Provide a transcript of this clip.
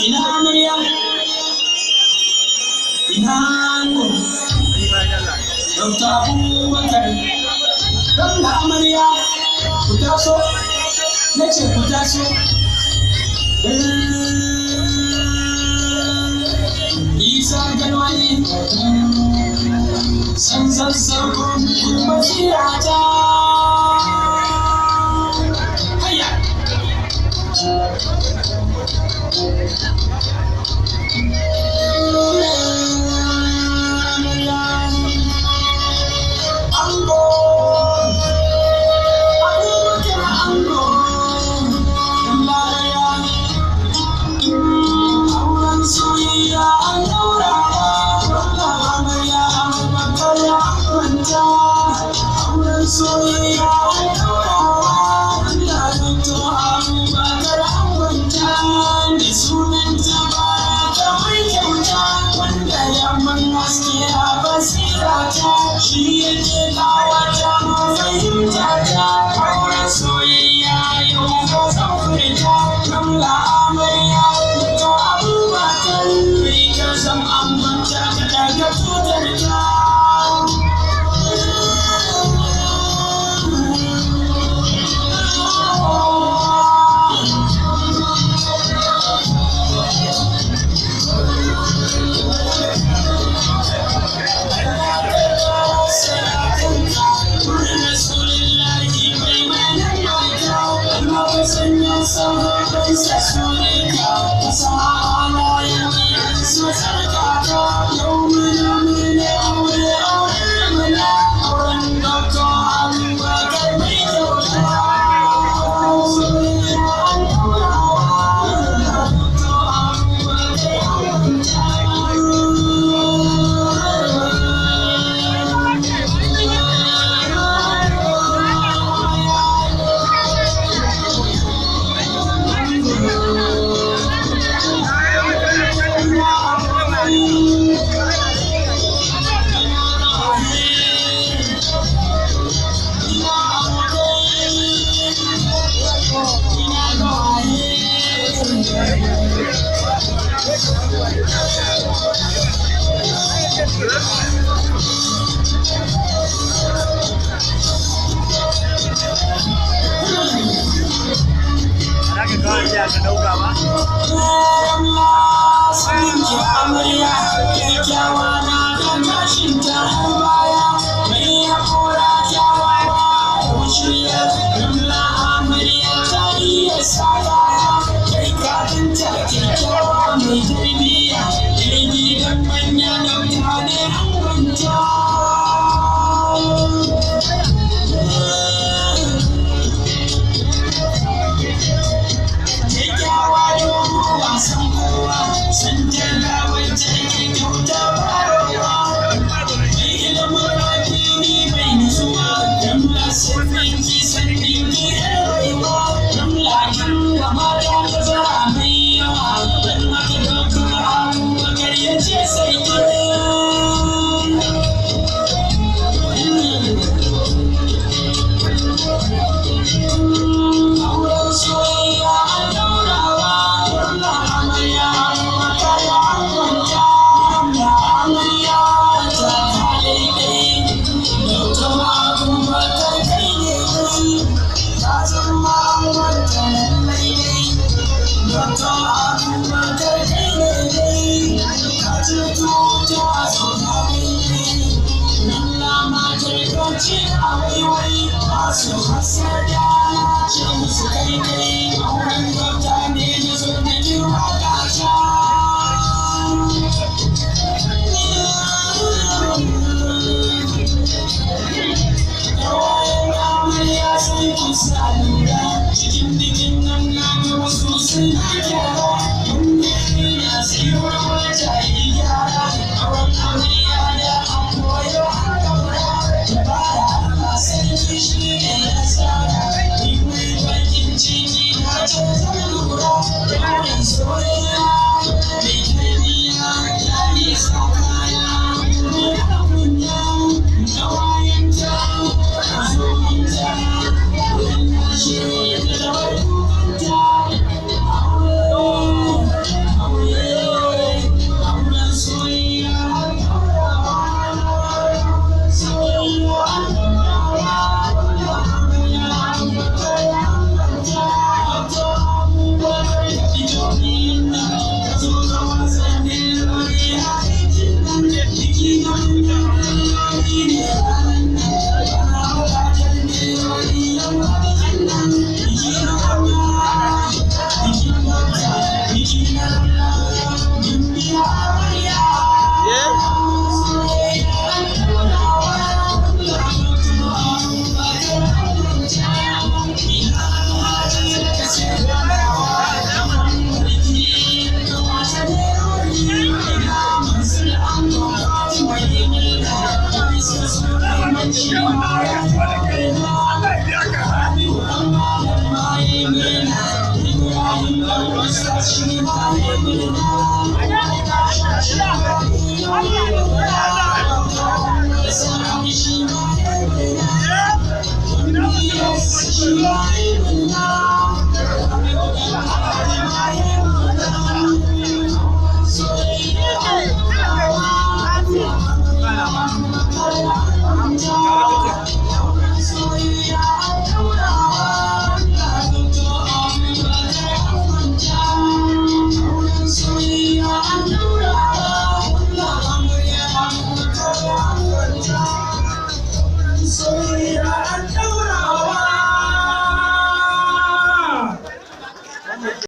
Ina amarya, ina ango, Dr. Abubakar, don da amarya ku taso, na ce ku taso. Isa Galwani, san sassauƙon basira ta. Shi yake kawata fahimta ta auren soyayya yau ko zan furta ramla amarya to Abubakar kai ka san ambata ka daga tutar ta. Amarya kyakkyawa na kan tashin ta baya mai haƙora kyawawa ko shirya ramla amarya ta iya sagaya kai kafinta kyakkyawa mai tarbiyya irin gidan manya da mutane an kwanta. Kyakkyawa dogo wasan kowa san jalla wacce ke kyauta farawa mai ilimin addini mai nutsuwa ramla sirrin ki sannin ki rayuwa ramla kin ga mata tazara mai yawa dan haka Dr. Abubakar ya ce sai ki. Auren soyayya an daurawa ramla amarya su hasada ce musu kai kai auren gwamta ne na zo da girma gata. Yawayen amarya sai ki sa lura cikin bikin nan na ga wasu suna gyara wanda ya sai wani ta yi gyara auren amarya da an koyo a daura da baya Allah sarki shi ne ya tsara ni mai bakin ciki na ce zan She